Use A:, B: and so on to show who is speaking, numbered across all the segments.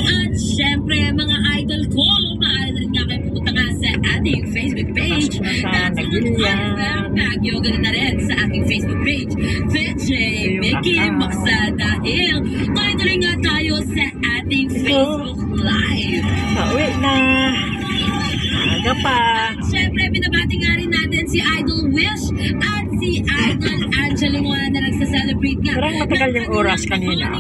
A: At syempre, mga idol ko, maaari na rin nga kayo pumunta nga sa ating Facebook page. At sa Baguio, ganun na rin sa ating Facebook page. DJ Mickey Maksa, dahil tuloy-tuloy nga tayo sa ating Facebook Live.
B: Pauwi na. Aga pa.
A: At syempre, binabati nga rin natin si Idol Wish at si Idol Angelo na nagsa-celebrate nga.
B: Parang matagal yung oras kanina.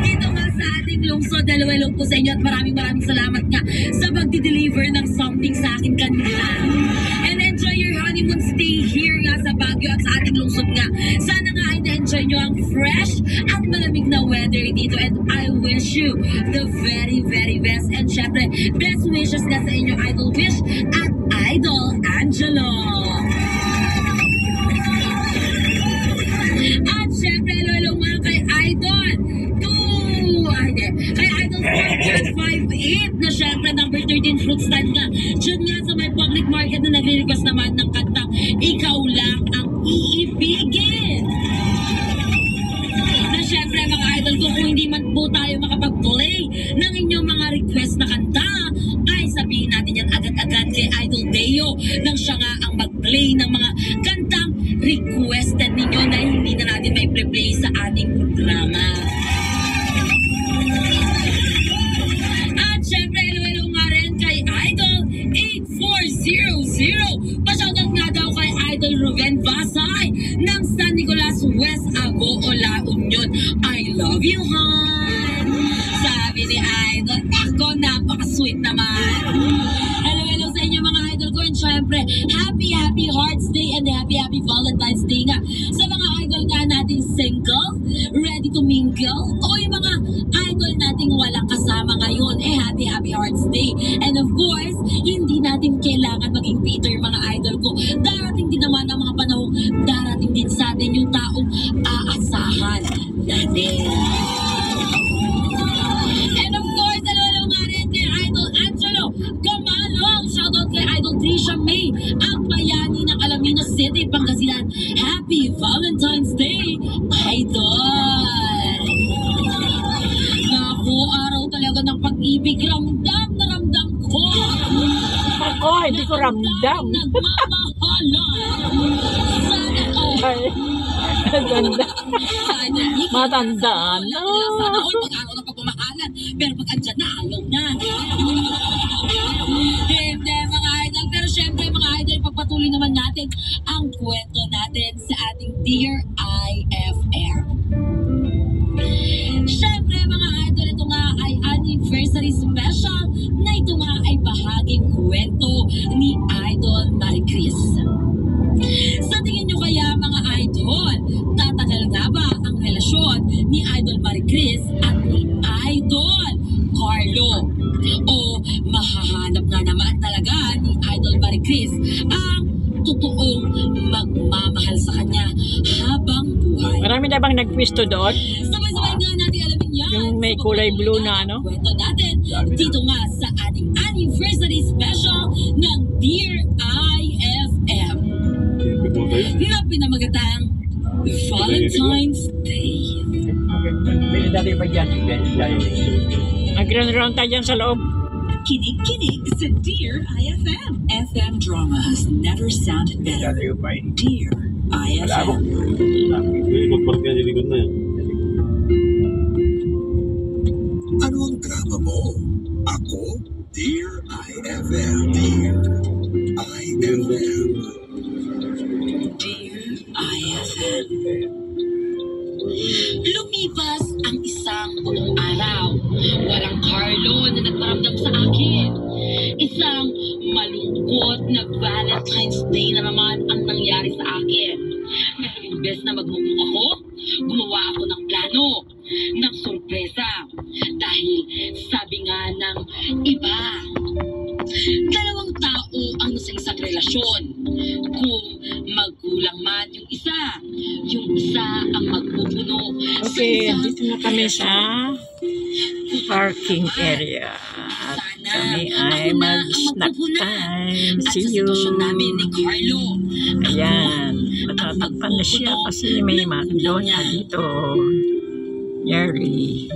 A: Dito nga sa ating lungsod, dalawa po sa inyo at maraming salamat nga sa pagdi-deliver ng something sa akin kanina. And enjoy your honeymoon stay here nga sa Baguio at sa ating lungsod nga. Sana nga ay na-enjoy nyo ang fresh at malamig na weather dito, and I wish you the very best. And syempre, best wishes nga sa inyo, Idol Wish at Idol Angelo. At syempre, lalo nga kay Idol kay Idol 4.58 na syempre number 13 fruit stand nga. Diyan nga sa may public market na nagre-request naman ng kantang Ikaw Lang Ang Iibigin. Na syempre mga idol ko, kung hindi man po tayo makapag-play ng inyong mga request na kanta, ay sabihin natin yan agad-agad kay Idol Deo nang siya nga ang mag-play ng mga kantang requested ninyo na hindi na natin may pre-play sa ating programa. At syempre, hello nga rin kay Idol 8400. Pa-shoutout nga daw kay Idol Ruben Basay ng San Nicolas West Agoo, La Union. I love you, hon. Sabi ni Idol, ako napaka-sweet naman. Hello sa inyo mga idol ko, and syempre, happy Hearts Day and happy Valentine's Day nga sa mga idol nga nating single, ready to mingle, o yung mga idol nating walang kasama ngayon, happy Hearts Day. And of course, hindi natin kailangan maging bitter mga idol ko. Darating din naman ang mga panahong darating din sa atin yung taong aasahan natin. And of course, hello nga rin kay Idol Angelo Gamalong. Shoutout kay Idol Trisha May, ang bayani ng Alamino City, Pangasinan. Happy Valentine's Day, Idol! Naku, araw talaga ng pag-ibig. Ramdam na ramdam ko.
B: Ako, hindi ko ramdam.
A: Nagmamahalan. Sana
B: Ay, ganda. Matandaan na.
A: Sana all pag-araw ng pagmamahalan. Pero pag andyan na, ayaw na. Hindi mga idol. Pero syempre mga idol, pagpatuloy naman natin ang kwento natin sa ating Dear IFM. Syempre mga idol, ito nga ay anniversary special na ito nga ay bahaging kwento ni Idol Maricris. Sa tingin nyo kaya mga idol, tatagal nga ba ang relasyon ni Idol Maricris at ni Idol Carlo? O mahahanap nga naman talaga ni Idol Maricris ang totoong magmamahal sa kanya habang buhay?
B: Marami na bang nagpwisto doon?
A: Sabay-sabay nga natin alamin yan.
B: Yung may kulay blue na ano?
A: Kwento natin dito nga sa ating anniversary special ng Dear IFM na pinamagatang Valentine's Day.
B: Nag-round tayo dyan sa loob.
A: Kinig-kinig sa Dear IFM. FM drama has never sounded better. Dear IFM.
C: Ano ang drama mo? Ako? Dear IFM. Dear IFM.
A: Dear IFM. Lumipas ang isang buong araw. Walang Carlo na nagparamdam sa akin. Isang malungkot na Valentine's Day na naman ang nangyari sa akin. Pero imbes na magmumuk ako, gumawa ako ng plano, ng sorpresa. Dahil sabi nga ng iba, dalawang tao ang nasa isang relasyon. Kung magkulang man yung isa ang magpupuno.
B: Okay, dito na kami sa parking area. At kami ay mag-snack time. See you.
A: Namin ni Carlo.
B: Ayan. Matatakpan na siya kasi may McDonald dito. Yari.